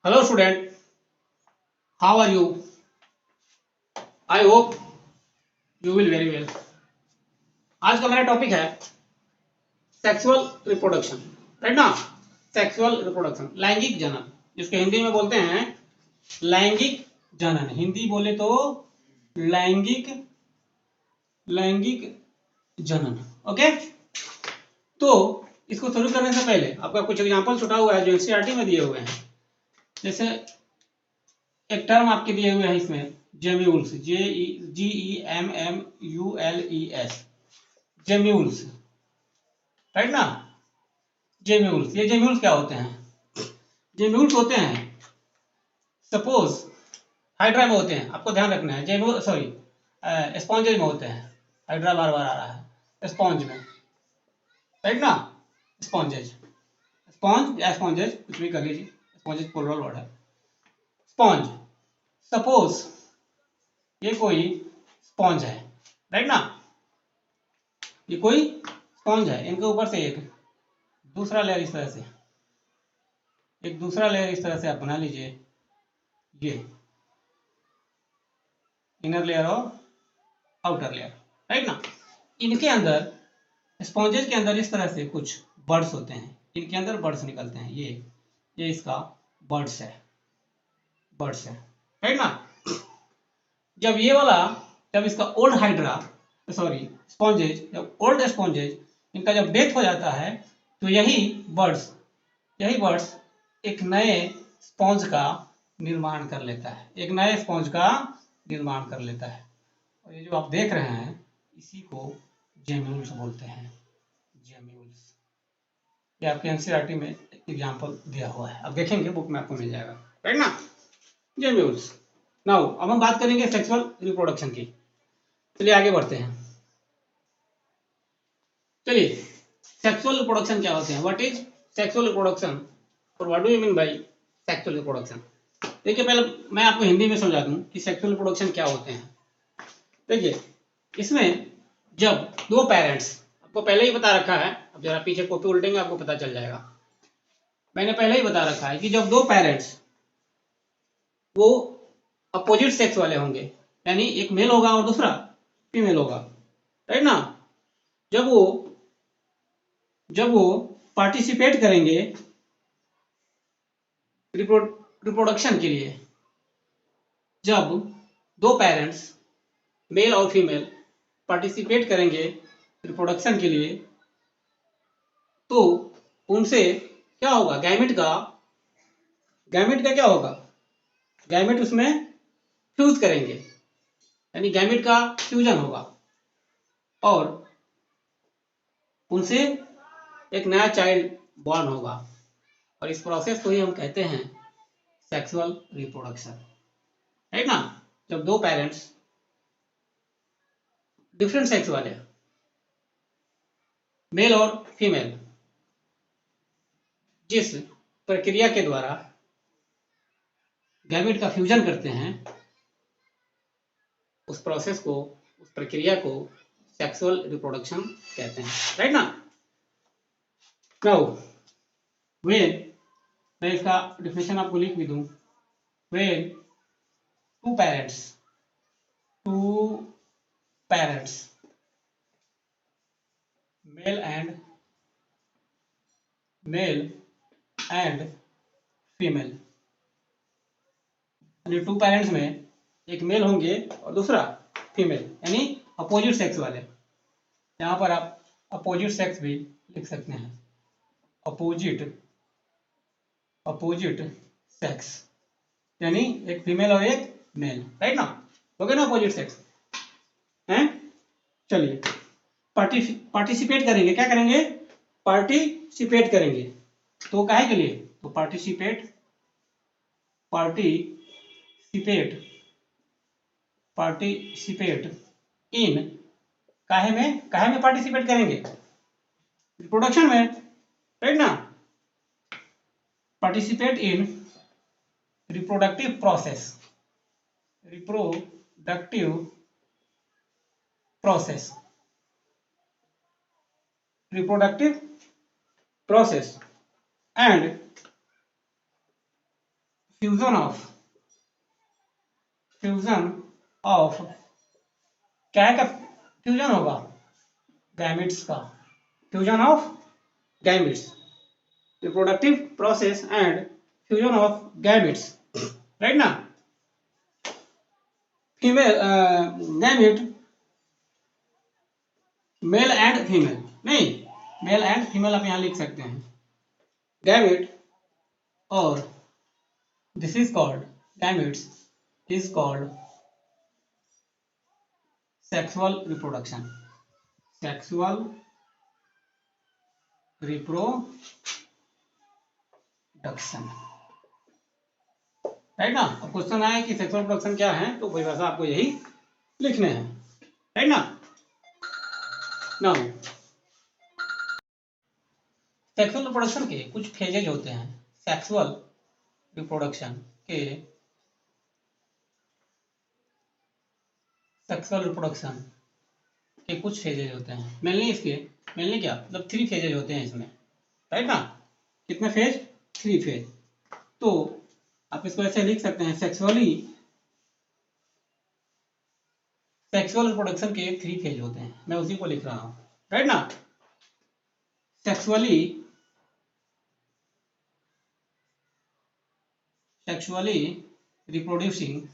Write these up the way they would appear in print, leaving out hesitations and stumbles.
Hello student, how are you? I hope you will very well. आज का मेरा topic है सेक्सुअल रिप्रोडक्शन, राइट ना? सेक्सुअल रिप्रोडक्शन, लैंगिक जनन, जिसको हिंदी में बोलते हैं लैंगिक जनन। हिंदी बोले तो लैंगिक लैंगिक जनन। ओके, तो इसको शुरू करने से पहले आपका कुछ एग्जांपल छुटा हुआ है जो एनसीईआरटी में दिए हुए हैं। जैसे एक टर्म आपके दिए हुए हैं इसमें, जेम्यूल्स, GEMMULES, जेम्यूल्स, राइट ना? जेम्यूल्स, ये जेम्यूल्स क्या होते हैं? जेम्यूल्स होते हैं, सपोज हाइड्रा में होते हैं, आपको ध्यान रखना है। जेम्यूल सॉरी स्पॉन्जेज में होते हैं। हाइड्रा बार बार आ रहा है, स्पॉन्ज में, राइट ना? स्पॉन्जेज, स्पॉन्ज या स्पॉन्जेज कुछ भी कर लीजिए, स्पॉन्जेज प्लुरल वर्ड है। स्पॉन्ज, सपोज ये कोई स्पॉन्ज है, राइट ना? ये कोई स्पॉन्ज है, इनके ऊपर से एक दूसरा लेयर इस तरह से, एक दूसरा लेयर इस तरह से आप बना लीजिए, ये इनर लेयर और आउटर लेयर, राइट ना? इनके अंदर, स्पॉन्जेज के अंदर इस तरह से कुछ बर्ड्स होते हैं, इनके अंदर बर्ड्स निकलते हैं। ये इसका बर्ड्स है, बर्ड्स है, राइट ना? जब ये वाला, जब इसका ओल्ड हाइड्रा सॉरी स्पॉन्जेज, जब ओल्ड स्पॉन्जेज इनका जब डेथ हो जाता है, तो यही बर्ड्स एक नए स्पॉन्ज का निर्माण कर लेता है, एक नए स्पॉन्ज का निर्माण कर लेता है। और ये जो आप देख रहे हैं, इसी को जेम्यूल्स बोलते हैं, जेम्यूल्स। ये आपके एनसीईआरटी में एग्जाम्पल दिया हुआ है, अब देखेंगे बुक में आपको मिल जाएगा, राइट ना? जेम्यूल्स। नाउ अब हम बात करेंगे सेक्सुअल रिप्रोडक्शन की। चलिए आगे बढ़ते हैं। चलिए, सेक्सुअल रिप्रोडक्शन क्या होते हैं? व्हाट इज सेक्सुअल रिप्रोडक्शन और what do you mean by sexual reproduction? देखिए, पहले मैं आपको हिंदी में समझा दूं कि सेक्सुअल रिप्रोडक्शन क्या होते हैं। देखिए, इसमें जब दो पेरेंट्स, आपको पहले ही बता रखा है, अब जरा पीछे कॉपी उल्टेंगे आपको पता चल जाएगा। मैंने पहले ही बता रखा है कि जब दो पेरेंट्स वो अपोजिट सेक्स वाले होंगे, यानी एक मेल होगा और दूसरा फीमेल होगा, राइट ना? जब वो जब वो पार्टिसिपेट करेंगे रिप्रोडक्शन के लिए, जब दो पेरेंट्स मेल और फीमेल पार्टिसिपेट करेंगे रिप्रोडक्शन के लिए, तो उनसे क्या होगा? गैमेट का क्या होगा? गैमेट उसमें फ्यूज करेंगे, यानी गैमेट का फ्यूजन होगा और उनसे एक नया चाइल्ड बॉर्न होगा। और इस प्रोसेस को ही हम कहते हैं सेक्सुअल रिप्रोडक्शन, राइट ना? जब दो पेरेंट्स डिफरेंट सेक्स वाले, मेल और फीमेल, जिस प्रक्रिया के द्वारा गैमेट का फ्यूजन करते हैं, उस प्रोसेस को, उस प्रक्रिया को सेक्सुअल रिप्रोडक्शन कहते हैं, राइट ना? नाउ व्हेन, मैं इसका डिफिनेशन आपको लिख भी दूं, when two parents two parents male and female, यानी टू पेरेंट्स में एक मेल होंगे और दूसरा फीमेल, यानी अपोजिट सेक्स वाले। यहाँ पर आप अपोजिट सेक्स भी लिख सकते हैं, अपोजिट अपोजिट सेक्स, यानी एक फीमेल और एक मेल, राइट ना? हो गया ना अपोजिट सेक्स हैं? चलिए, पार्टिसिपेट करेंगे, क्या करेंगे? पार्टिसिपेट करेंगे, तो काहे के लिए? तो पार्टिसिपेट पार्टिसिपेट पार्टिसिपेट इन, काहे में पार्टिसिपेट करेंगे? रिप्रोडक्शन में, राइट ना? Participate in reproductive process, reproductive process, reproductive process and fusion of क्या है, का फ्यूजन होगा, गैमेट्स का, fusion of gametes, reproductive process and fusion of gametes, right ना। Female gamete, male and female, नहीं, मेल एंड फीमेल आप यहां लिख सकते हैं, गैमेट, और this is called, gametes is called sexual reproduction, sexual reproduction, right ना। अब क्वेश्चन आया कि सेक्सुअल रिप्रोडक्शन क्या है, तो परिभाषा आपको यही लिखने हैं, राइट ना। नाउ सेक्सुअल रिप्रोडक्शन के कुछ फेजेज होते हैं, सेक्सुअल रिप्रोडक्शन के, सेक्सुअल रिप्रोडक्शन के कुछ फेजेज होते हैं, मेनली क्या मतलब 3 फेजेज होते हैं इसमें, राइट ना। कितने फेज, 3 फेज। तो आप इसको ऐसे लिख सकते हैं, सेक्सुअल रिप्रोडक्शन के 3 फेज होते हैं, मैं उसी को लिख रहा हूं, राइट ना। Sexually reproducing,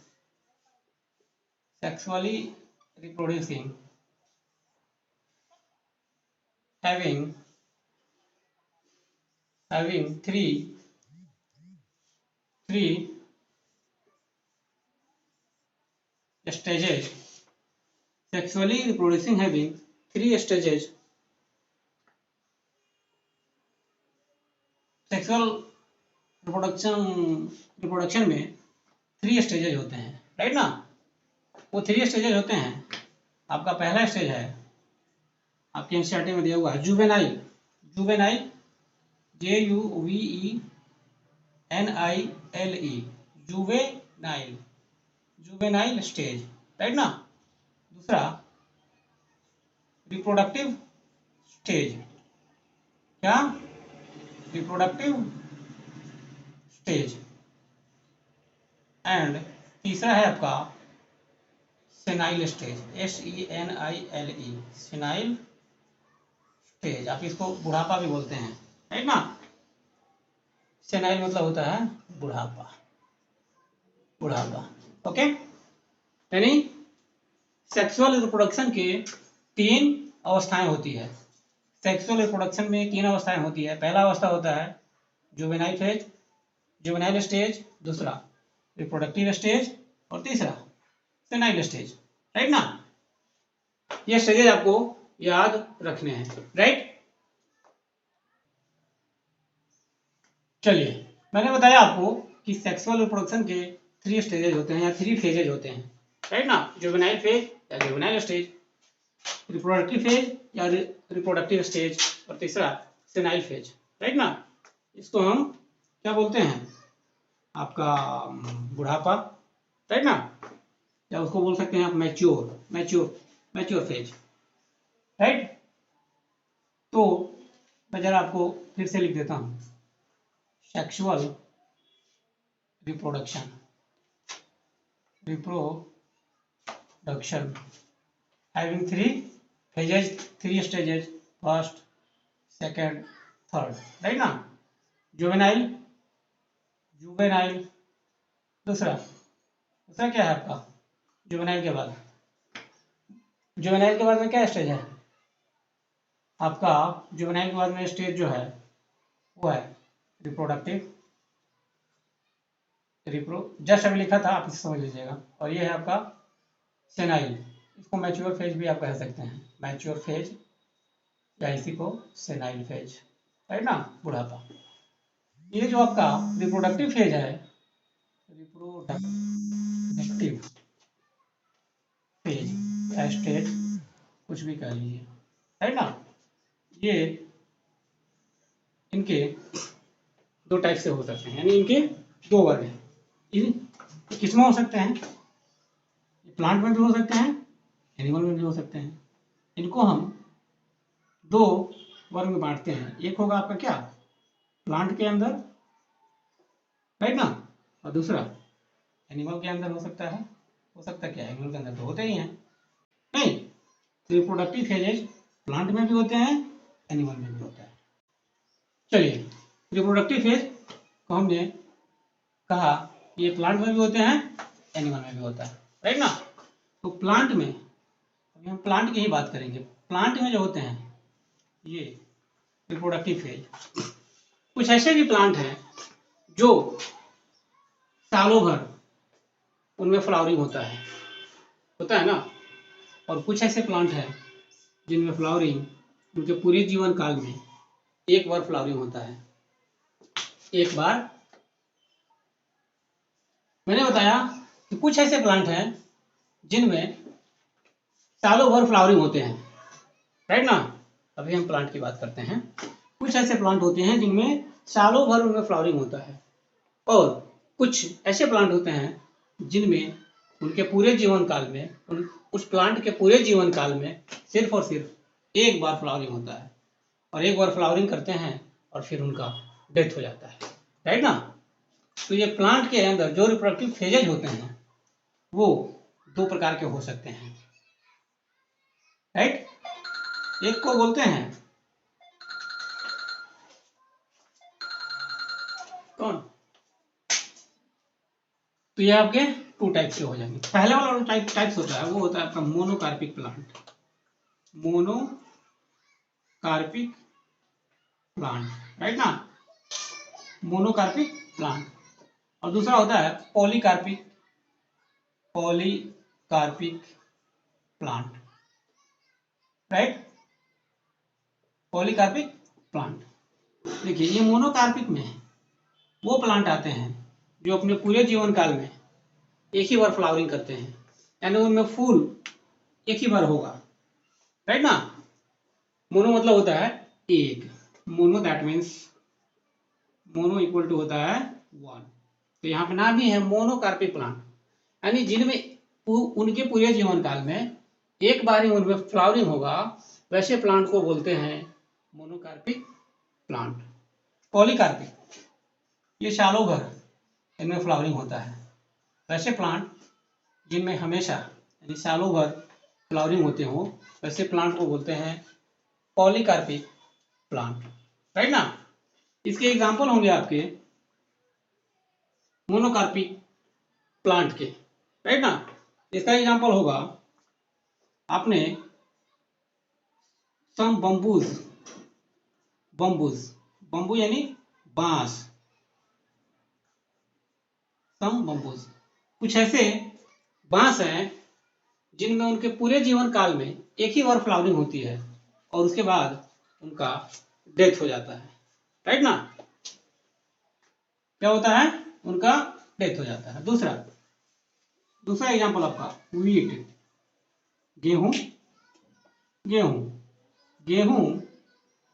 having 3 stages, sexually reproducing having 3 stages, sexual reproduction में 3 स्टेजेज होते हैं, राइट ना। वो 3 स्टेजेज होते हैं, आपका पहला स्टेज है, आपके एनसीईआरटी में दिया हुआ है, juvenile, JUVENILE, juvenile stage, right ना। दूसरा रिप्रोडक्टिव स्टेज, क्या, रिप्रोडक्टिव स्टेज, एंड तीसरा है आपका senile stage, SENILE, senile stage, आप इसको बुढ़ापा भी बोलते हैं, राइट ना। सेनाइल मतलब होता है बुढ़ापा, ओके। यानी सेक्सुअल रिप्रोडक्शन के 3 अवस्थाएं होती है, सेक्सुअल रिप्रोडक्शन में 3 अवस्थाएं होती है। पहला अवस्था होता है जुवेनाइल स्टेज, दूसरा रिप्रोडक्टिव स्टेज, और तीसरा सेनाइल स्टेज, राइट ना। ये स्टेजेस आपको याद रखने हैं, राइट। चलिए, मैंने बताया आपको कि सेक्सुअल रिप्रोडक्शन के 3 स्टेजेज होते हैं या 3 फेजेज होते हैं, राइट ना। जुवेनाइल फेज या जुवेनाइल स्टेज, रिप्रोडक्टिव फेज या रिप्रोडक्टिव स्टेज, और तीसरा सेनाइल फेज, राइट ना। इसको हम क्या बोलते हैं, आपका बुढ़ापा, राइट ना, या उसको बोल सकते हैं आप मैच्योर फेज, राइट। तो मैं जरा आपको फिर से लिख देता हूं, sexual reproduction having 3 phases, 3 stages, first, second, third, right ना। जुवेनाइल, दूसरा क्या है आपका, जुवेनाइल के बाद में क्या स्टेज है आपका, जुवेनाइल के बाद में स्टेज जो है वो है रिप्रोडक्टिव, जस्ट अभी लिखा था, आप इसे समझ लीजिएगा। और ये है आपका सेनाइल, इसको मैच्योर फेज भी आप कह सकते हैं, मैच्योर फेज या इसी को सेनाइल फेज, राइट ना, बुढ़ापा। ये जो आपका रिप्रोडक्टिव फेज है, रिप्रोडक्टिव फेज या स्टेज, कुछ भी कह लीजिए, राइट ना। ये इनके 2 टाइप से हो सकते हैं, यानी इनके 2 वर्ग हैं। किसमें हो सकते हैं, प्लांट में भी हो सकते हैं, एनिमल में भी हो सकते हैं। इनको हम 2 वर्ग में बांटते हैं, एक होगा आपका क्या, प्लांट के अंदर, राइट ना, और दूसरा एनिमल के अंदर हो सकता है, हो सकता क्या है, एनिमल के अंदर तो होते ही हैं नहीं। रिप्रोडक्टिव फेजेज प्लांट में भी होते हैं, एनिमल में भी होता है। चलिए, रिप्रोडक्टिव फेज को हमने कहा ये प्लांट में भी होते हैं, एनिमल में भी होता है, राइट ना। तो प्लांट में, अभी हम प्लांट की ही बात करेंगे। प्लांट में जो होते हैं ये रिप्रोडक्टिव फेज, कुछ ऐसे भी प्लांट हैं जो सालों भर उनमें फ्लावरिंग होता है ना। और कुछ ऐसे प्लांट हैं जिनमें फ्लावरिंग उनके पूरे जीवन काल में एक बार फ्लावरिंग होता है, एक बार। मैंने बताया कि कुछ ऐसे प्लांट हैं जिनमें सालों भर फ्लावरिंग होते हैं, राइट ना। अभी हम प्लांट की बात करते हैं। कुछ ऐसे प्लांट होते हैं जिनमें सालों भर उनमें फ्लावरिंग होता है, और कुछ ऐसे प्लांट होते हैं जिनमें उनके पूरे जीवन काल में, उस प्लांट के पूरे जीवन काल में सिर्फ और सिर्फ एक बार फ्लावरिंग होता है, और एक बार फ्लावरिंग करते हैं और फिर उनका डेथ हो जाता है, राइट ना। तो ये प्लांट के अंदर जो रिप्रोडक्टिव फेजेज होते हैं वो दो प्रकार के हो सकते हैं, राइट। एक को बोलते हैं कौन, तो ये आपके टू टाइप के हो जाएंगे। पहला वाला टाइप्स होता है वो होता है आपका monocarpic plant, monocarpic plant, right ना, मोनोकार्पिक प्लांट। और दूसरा होता है polycarpic plant, right, polycarpic plant. देखिए ये मोनोकार्पिक में वो प्लांट आते हैं जो अपने पूरे जीवन काल में एक ही बार फ्लावरिंग करते हैं, यानी उनमें फूल एक ही बार होगा, राइट ना। मोनो मतलब होता है एक, mono that means mono equal to होता है वन। तो यहाँ पे नाम ही है मोनोकार्पिक प्लांट, यानी जिनमें उनके पूरे जीवन काल में एक बार ही उनमें फ्लावरिंग होगा, वैसे प्लांट को बोलते हैं मोनोकार्पिक प्लांट। पॉलीकार्पिक, ये सालों भर इनमें फ्लावरिंग होता है। वैसे प्लांट जिनमें हमेशा यानी सालों भर फ्लावरिंग होते हो, वैसे प्लांट को बोलते हैं पॉलीकार्पिक प्लांट, राइट ना। इसके एग्जाम्पल होंगे आपके मोनोकार्पिक प्लांट के, राइट ना। इसका एग्जाम्पल होगा आपने सम बम्बूज, बम्बू यानी बांस, सम बम्बूज, कुछ ऐसे बांस हैं जिनमें उनके पूरे जीवन काल में एक ही बार फ्लावरिंग होती है और उसके बाद उनका डेथ हो जाता है, राइट ना। क्या होता है, उनका डेथ हो जाता है। दूसरा एग्जांपल आपका वीट, गेहूं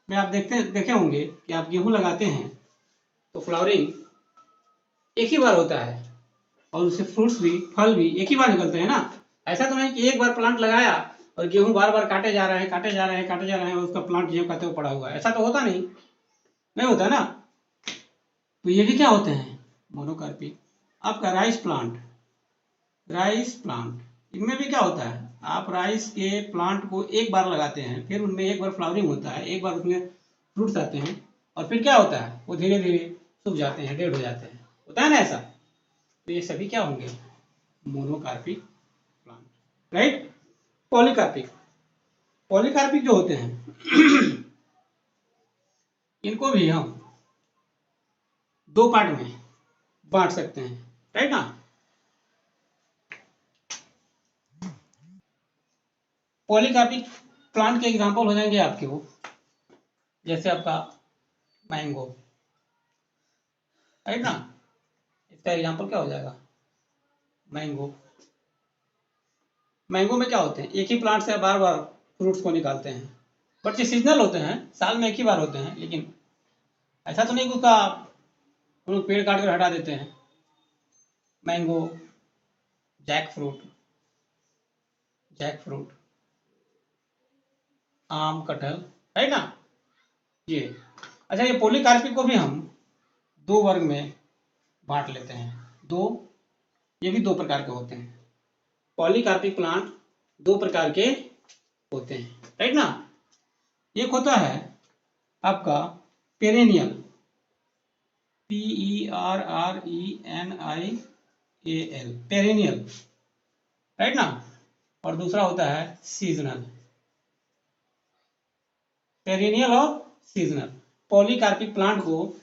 में आप देखे होंगे कि आप गेहूं लगाते हैं तो फ्लावरिंग एक ही बार होता है और उससे फ्रूट्स भी, फल भी एक ही बार निकलते हैं ना। ऐसा तो नहीं कि एक बार प्लांट लगाया और गेहूं बार बार काटे जा रहे हैं और उसका प्लांट जो कहते हुए पड़ा हुआ है, ऐसा तो होता नहीं होता ना। तो ये भी क्या होते हैं, मोनोकार्पिक। आपका राइस प्लांट, इनमें भी क्या होता है, आप राइस के प्लांट को एक बार लगाते हैं, फिर उनमें एक बार फ्लावरिंग होता है, एक बार उसमें फ्रूट्स आते हैं, और फिर क्या होता है, वो धीरे धीरे सूख जाते हैं, डेड हो जाते हैं, होता है ना ऐसा। तो ये सभी क्या होंगे, मोनोकार्पिक प्लांट, राइट। पॉलीकार्पिक जो होते हैं इनको भी हम दो पार्ट में बांट सकते हैं, राइट ना। पॉलीकार्पिक प्लांट के एग्जांपल हो जाएंगे आपके वो, जैसे आपका मैंगो, राइट ना। इसका एग्जांपल क्या हो जाएगा, मैंगो में क्या होते हैं, एक ही प्लांट से बार बार फ्रूट्स को निकालते हैं, बट ये सीजनल होते हैं, साल में एक ही बार होते हैं, लेकिन ऐसा तो नहीं कि उसका हम लोग पेड़ काट कर हटा देते हैं। मैंगो, जैक फ्रूट, आम, कटहल, राइट ना ये। अच्छा, ये पॉलीकार्पिक को भी हम दो वर्ग में बांट लेते हैं, दो, ये भी दो प्रकार के होते हैं। पॉलीकार्पिक प्लांट दो प्रकार के होते हैं, राइट ना। एक होता है आपका पेरेनियल, PERRENIAL, पेरेनियल, राइट ना। और दूसरा होता है सीजनल, पेरेनियल और सीजनल। पॉलीकार्पिक प्लांट को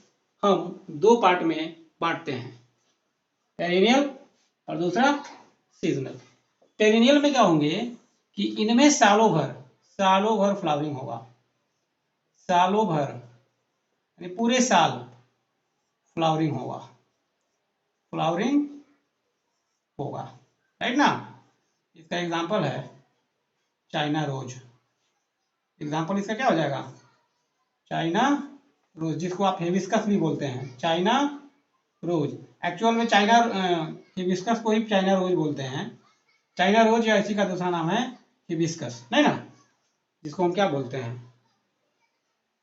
हम दो पार्ट में बांटते हैं, पेरेनियल और दूसरा सीजनल। पेरेनियल में क्या होंगे कि इनमें सालों भर फ्लावरिंग होगा, सालों भर यानी पूरे साल फ्लावरिंग होगा, राइट ना। इसका एग्जांपल है चाइना रोज। एग्जांपल इसका क्या हो जाएगा, चाइना रोज, जिसको आप हिबिस्कस भी बोलते हैं, चाइना रोज। एक्चुअल में चाइना हिबिस्कस को ही चाइना रोज बोलते हैं। चाइना रोज या इसी का दूसरा नाम है हिबिस्कस, नहीं ना, जिसको हम क्या बोलते हैं,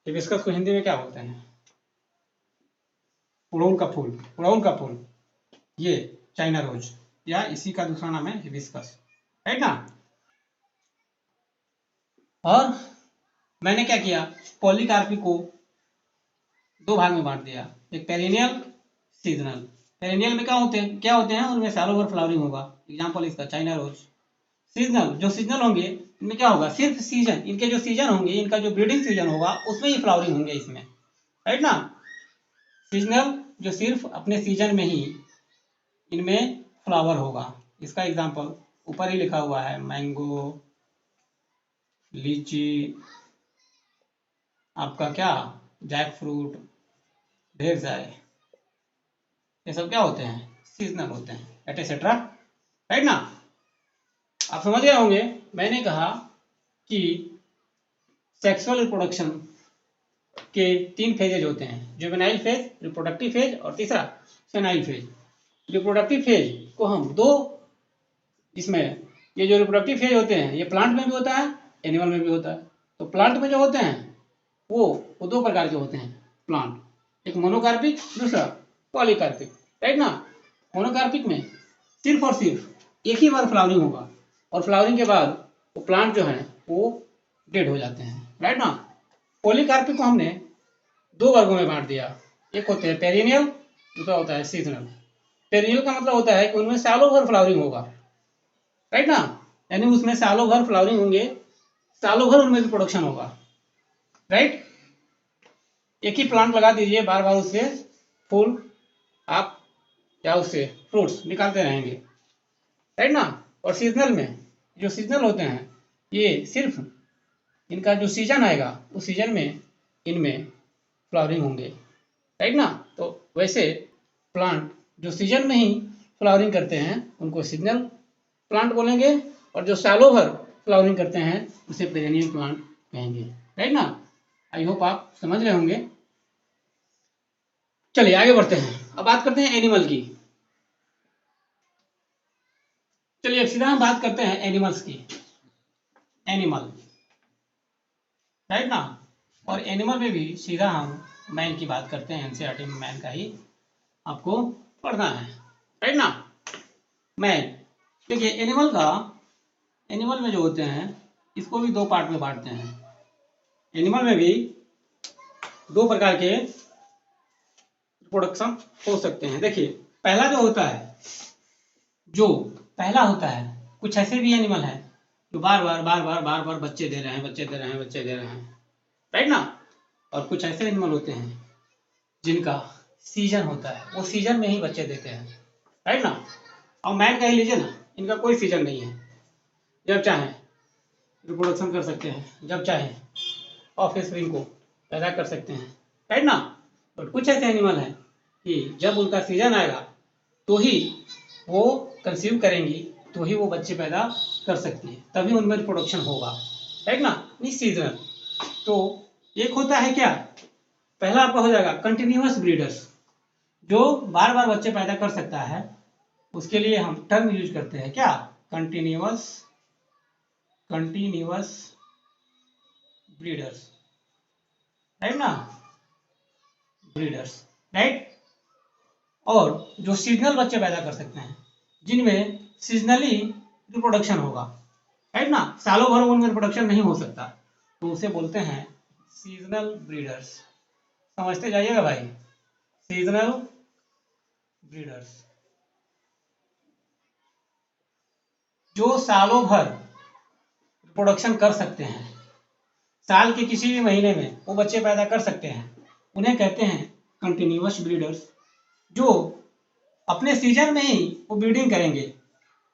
हिबिस्कस को हिंदी में क्या बोलते हैं, उड़हुल का फूल, ये चाइना रोज या इसी का दूसरा नाम है हिबिस्कस, राइट ना। और मैंने क्या किया, पॉलीकार्पिक को दो भाग में बांट दिया, एक पेरेनियल, सीजनल। पेरेनियल में क्या होते हैं, उनमें सालों भर फ्लावरिंग होगा, एग्जांपल इसका चाइना रोज। सीजनल, जो सीजनल होंगे इनमें क्या होगा, सिर्फ सीजन, इनके जो सीजन होंगे, इनका जो ब्रीडिंग सीजन होगा उसमें ही फ्लावरिंग होंगे इसमें, राइट ना। सीजनल जो सिर्फ अपने सीजन में ही इनमें फ्लावर होगा। इसका एग्जांपल ऊपर ही लिखा हुआ है, मैंगो, लीची, आपका क्या जैक फ्रूट, ढेर सारे, ये सब क्या होते हैं, सीजनल होते हैं, एटसेट्रा, राइट ना। आप समझ गए होंगे, मैंने कहा कि सेक्सुअल रिप्रोडक्शन के तीन फेजेज होते हैं, जुवेनाइल फेज, रिप्रोडक्टिव फेज और तीसरा सेनाइल फेज। रिप्रोडक्टिव फेज को हम दो, इसमें ये जो रिप्रोडक्टिव फेज होते हैं ये प्लांट में भी होता है, एनिमल में भी होता है। तो प्लांट में जो होते हैं वो दो प्रकार के होते हैं प्लांट, एक मोनोकार्पिक, दूसरा पॉलीकार्पिक, राइट ना। मोनोकार्पिक में सिर्फ और सिर्फ एक ही बार फ्लावरिंग होगा और फ्लावरिंग के बाद वो प्लांट जो है वो डेड हो जाते हैं, राइट ना। पॉलीकार्पिक को हमने दो वर्गों में बांट दिया, एक होते हैं पेरिनियल, दूसरा होता है सीजनल। पेरिनियल का मतलब होता है कि उनमें सालों भर फ्लावरिंग होगा, राइट ना, यानी उसमें सालों भर फ्लावरिंग होंगे, सालों भर उनमें भी प्रोडक्शन होगा, राइट। एक ही प्लांट लगा दीजिए, बार बार उससे फूल आप या उससे फ्रूट्स निकालते रहेंगे, राइट ना। और सीजनल में, जो सीजनल होते हैं ये सिर्फ इनका जो सीजन आएगा उस सीजन में इनमें फ्लावरिंग होंगे, राइट ना। तो वैसे प्लांट जो सीजन में ही फ्लावरिंग करते हैं उनको सीजनल प्लांट बोलेंगे, और जो सालों भर फ्लावरिंग करते हैं उसे पेरेनियल प्लांट कहेंगे, राइट ना। आई होप आप समझ रहे होंगे। चलिए आगे बढ़ते हैं, अब बात करते हैं एनिमल की। चलिए सीधा हम बात करते हैं एनिमल्स की, एनिमल, राइट ना। और एनिमल में भी सीधा हम मैन की बात करते हैं, एनसीईआरटी में मैन का ही आपको पढ़ना है, राइट ना। मैन, देखिए एनिमल में जो होते हैं इसको भी दो पार्ट में बांटते हैं। एनिमल में भी दो प्रकार के रिप्रोडक्शन हो सकते हैं। देखिए पहला होता है, कुछ ऐसे भी एनिमल हैं जो बार बार बच्चे दे रहे हैं, राइट ना। और कुछ ऐसे एनिमल होते हैं जिनका सीजन होता है, वो सीजन में ही बच्चे देते हैं, राइट ना। और मैन का ही लीजिए ना, इनका कोई सीजन नहीं है, जब चाहे रिप्रोडक्शन कर सकते हैं, जब चाहे ऑफस्प्रिंग को पैदा कर सकते हैं, राइट ना। और कुछ ऐसे एनिमल हैं कि जब उनका सीजन आएगा तो ही वो कंसीव करेंगी, तो ही वो बच्चे पैदा कर सकती है, तभी उनमें रिप्रोडक्शन होगा, राइट ना। सीजनल। तो एक होता है क्या, पहला आपका हो जाएगा कंटिन्यूअस ब्रीडर्स, जो बार बार बच्चे पैदा कर सकता है, उसके लिए हम टर्म यूज करते हैं क्या, कंटिन्यूअस ब्रीडर्स, राइट ना, ब्रीडर्स, राइट। और जो सीजनल बच्चे पैदा कर सकते हैं, जिनमें सीजनली रिप्रोडक्शन होगा, है ना, सालों भर उनमें रिप्रोडक्शन नहीं हो सकता, तो उसे बोलते हैं सीजनल ब्रीडर्स। समझते जाइएगा भाई, सीजनल ब्रीडर्स। जो सालों भर रिप्रोडक्शन कर सकते हैं, साल के किसी भी महीने में वो बच्चे पैदा कर सकते हैं, उन्हें कहते हैं कंटिन्यूअस ब्रीडर्स। जो अपने सीजन में ही वो ब्रीडिंग करेंगे,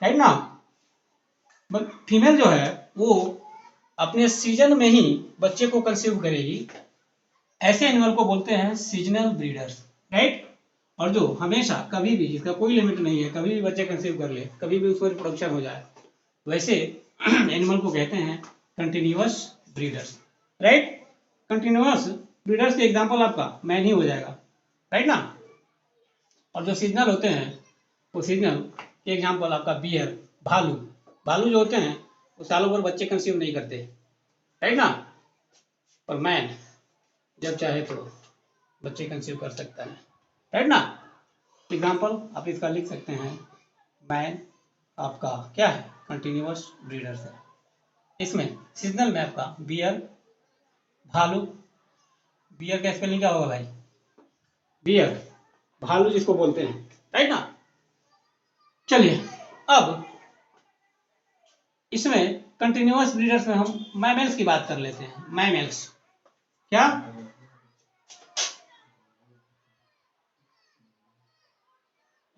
है ना, फीमेल जो है वो अपने सीजन में ही बच्चे को कंसीव करेगी, ऐसे एनिमल को बोलते हैं सीजनल ब्रीडर्स, राइट। और जो हमेशा कभी भी, जिसका कोई लिमिट नहीं है, कभी भी बच्चे कंसीव कर ले, कभी भी उसको रिप्रोडक्शन हो जाए, वैसे एनिमल को कहते हैं continuous breeders, right. Continuous breeders के एग्जांपल आपका मैन ही हो जाएगा, राइट ना। और जो सीजनल होते हैं, वो सीजनल के एग्जांपल आपका बियर, भालू। भालू जो होते हैं वो सालों भर बच्चे कंसीव नहीं करते, राइट ना, और मैन जब चाहे तो बच्चे कंसीव कर सकता है, राइट ना। एग्जांपल आप इसका लिख सकते हैं, मैन आपका क्या है, कंटिन्यूअस ब्रीडर्स है। इसमें सीजनल में आपका बियर, भालू, बियर का स्पेलिंग क्या होगा भाई, बियर, भालू जिसको बोलते हैं, राइट ना। चलिए अब इसमें कंटिन्यूअस ब्रीडर्स में हम मैमल्स की बात कर लेते हैं। मैमल्स क्या,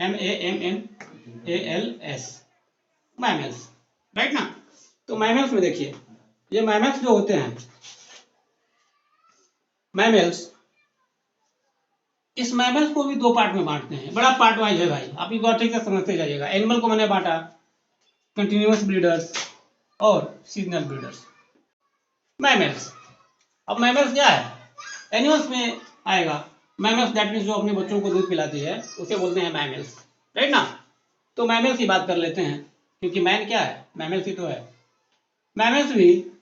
MAMMALS, मैमल्स, राइट ना। तो मैमल्स में देखिए, ये मैमल्स जो होते हैं, मैमल्स, इस मैमल्स को भी दो पार्ट में बांटते हैं, बड़ा पार्ट वाइज है भाई, आप एक बार ठीक से समझते जाइएगा। एनिमल को मैंने बांटा कंटिन्यूअस ब्रीडर्स और सीजनल ब्रीडर्स। मैमल्स, अब मैमल्स क्या है, एनिमल्स में आएगा। मैमल्स दैट मीन्स जो अपने बच्चों को दूध पिलाती है, उसे बोलते हैं मैमल्स, राइट ना। तो मैमल्स की बात कर लेते हैं, क्योंकि मैन क्या है, मैमल्स ही तो है। मैमल्स भी,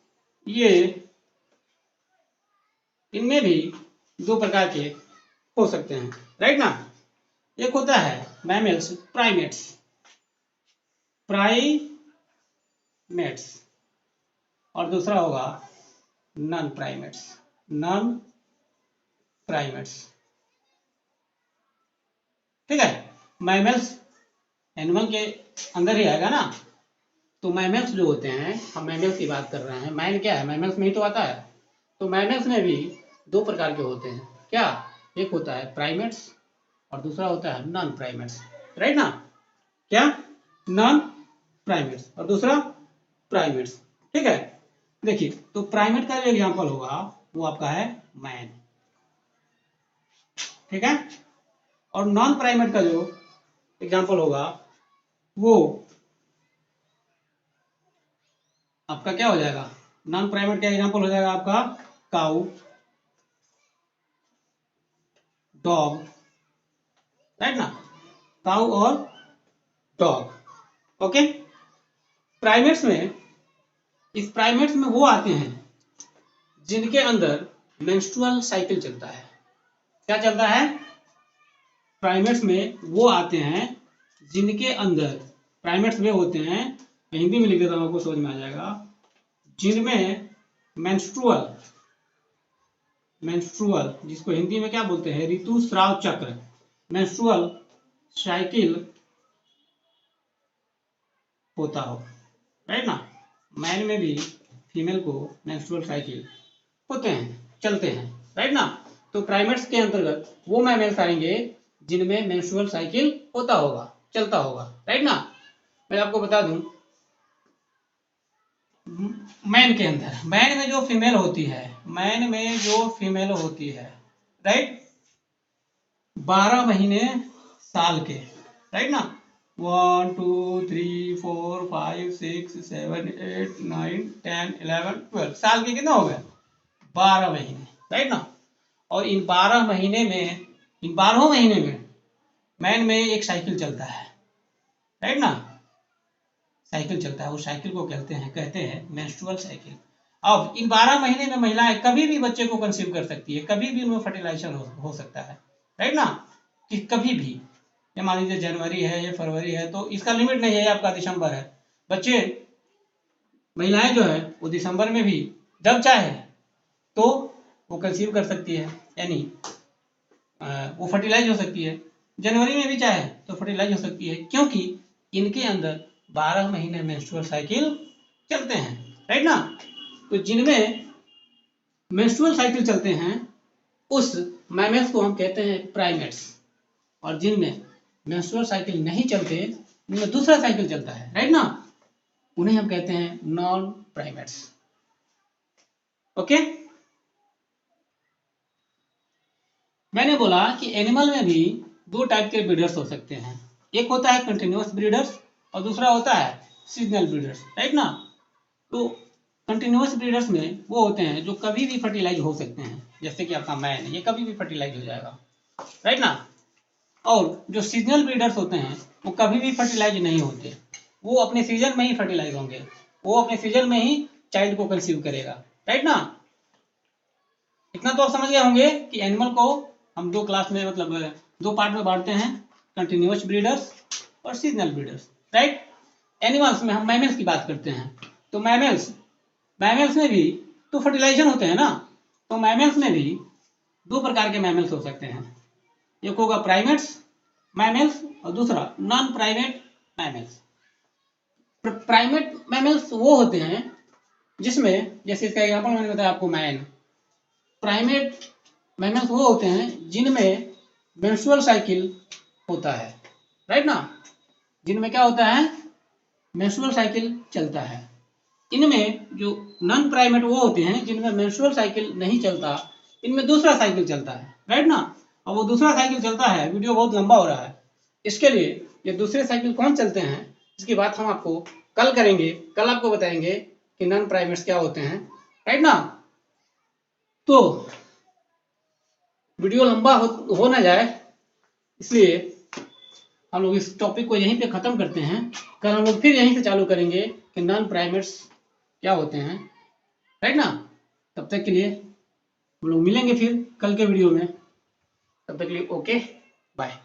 ये इनमें भी दो प्रकार के हो सकते हैं, राइट ना। एक होता है मैमल्स प्राइमेट्स, प्राइमेट्स, और दूसरा होगा नॉन प्राइमेट्स, नॉन प्राइमेट्स, ठीक है। मैमल्स एनिमल के अंदर ही आएगा ना। तो मैमल्स जो होते हैं, हम मैमल्स की बात कर रहे हैं, मैन क्या है, मैमल्स में ही तो आता है। तो मैमल्स में भी दो प्रकार के होते हैं, क्या, एक होता है प्राइमेट्स और दूसरा होता है नॉन प्राइमेट्स, राइट ना। क्या, नॉन प्राइमेट्स और दूसरा प्राइमेट्स, ठीक है। देखिए, तो प्राइमेट का जो एग्जांपल होगा वो आपका है मैन, ठीक है। और नॉन प्राइमेट का जो एग्जांपल होगा वो आपका क्या हो जाएगा, नॉन प्राइमेट का एग्जांपल हो जाएगा आपका काऊ, डॉग, राइट ना, काऊ और डॉग, ओके। प्राइमेट्स में, इस प्राइमेट्स में वो आते हैं जिनके अंदर मेंस्ट्रुअल साइकिल चलता है। क्या चलता है, प्राइमेट्स में वो आते हैं जिनके अंदर, प्राइमेट्स वे होते हैं, मैं हिंदी में लिख देता हूं, आपको समझ में आ जाएगा, जिनमें मेंस्ट्रुअल, मेंस्ट्रुअल जिसको हिंदी में क्या बोलते हैं, ऋतुस्राव चक्र, मेंस्ट्रुअल साइकिल होता हो, राइट ना। मैन में भी फीमेल को मेंस्ट्रुअल साइकिल होते हैं, चलते हैं, राइट ना। तो प्राइमेट्स के अंतर्गत वो मैमल्स आएंगे जिनमें मेंस्ट्रुअल साइकिल होता होगा, चलता होगा, राइट ना। मैं आपको बता दूं, मैन के अंदर, मैन में जो फीमेल होती है, मैन में जो फीमेल होती है, राइट, 12 महीने साल के, राइट ना। 1 2 3 4 5 6 7 8 9 10 11 12 साल के कितने हो गए, 12 महीने, राइट ना। और इन 12 महीने में, इन 12 महीने में मैन में एक साइकिल चलता है, राइट ना, साइकिल चलता है, उस साइकिल को कहते हैं मेंस्ट्रुअल साइकिल। अब इन 12 महीने में महिलाएं कभी भी बच्चे को कंसीव कर सकती है, कभी भी उनमें फर्टिलाइजेशन हो सकता है, राइट ना, कि कभी भी, ये मान लीजिए जनवरी है, ये फरवरी है, तो इसका लिमिट नहीं है, ये आपका दिसंबर है। बच्चे, महिलाएं जो है वो दिसंबर में भी जब चाहे तो वो कंसीव कर सकती है, यानी वो फर्टिलाइज हो सकती है। जनवरी में भी चाहे तो फर्टिलाइज हो सकती है, क्योंकि इनके अंदर 12 महीने मेंस्ट्रुअल साइकिल चलते हैं, राइट ना। तो जिनमें मेंस्ट्रुअल साइकिल चलते हैं उस मैमल्स को हम कहते हैं प्राइमेट्स, और जिनमें मेंस्ट्रुअल साइकिल नहीं चलते, उनमें दूसरा साइकिल चलता है, राइट ना, उन्हें हम कहते हैं नॉन प्राइमेट्स। ओके, मैंने बोला कि एनिमल में भी दो टाइप के ब्रीडर्स हो सकते हैं, एक होता है कंटिन्यूअस ब्रीडर्स और दूसरा होता है सीजनल ब्रीडर्स, राइट ना। तो कंटिन्यूअस ब्रीडर्स में वो होते हैं जो कभी भी फर्टिलाइज हो सकते हैं, जैसे कि आपका मैन, ये कभी भी फर्टिलाइज हो जाएगा, राइट ना। और जो सीजनल ब्रीडर्स होते हैं वो कभी भी फर्टिलाइज नहीं होते, वो अपने सीजन में ही फर्टिलाइज होंगे, वो अपने सीजन में ही चाइल्ड को कंसीव करेगा, राइट ना। इतना तो आप समझ गए होंगे कि एनिमल को हम दो क्लास में, मतलब दो पार्ट में बांटते हैं, कंटिन्यूअस ब्रीडर्स और सीजनल ब्रीडर्स, राइट। एनिमल्स में हम मैमल्स की बात करते हैं, तो मैमल्स में भी तो फर्टिलाइजेशन होते हैं ना, तो मैमल्स में भी दो प्रकार के मैमल्स हो सकते हैं, एक होगा प्राइमेट्स मैमल्स और दूसरा non primate mammals. Primate mammals वो होते हैं जिसमें, जैसे इसका एग्जांपल मैंने बताया आपको मैन। प्राइमेट मैमल्स वो होते हैं जिनमें मेंस्ट्रुअल साइकिल होता है, राइट ना, जिनमें क्या होता है, मेंस्ट्रुअल साइकिल चलता है। इनमें जो नॉन प्राइमेट वो होते हैं जिनमें मेंस्ट्रुअल साइकिल नहीं चलता, इनमें दूसरा साइकिल चलता है, राइट ना। और वो दूसरा साइकिल चलता है, वीडियो बहुत लंबा हो रहा है, इसके लिए ये दूसरे साइकिल कौन चलते हैं इसकी बात हम आपको कल करेंगे, कल आपको बताएंगे कि नॉन प्राइमेट्स क्या होते हैं, राइट ना। तो वीडियो लंबा हो ना जाए, इसलिए हम लोग इस टॉपिक को यहीं पे खत्म करते हैं। कल हम लोग फिर यहीं से चालू करेंगे कि नॉन प्राइमेट्स क्या होते हैं, राइट ना। तब तक के लिए हम लोग मिलेंगे फिर कल के वीडियो में, तब तक के लिए ओके बाय।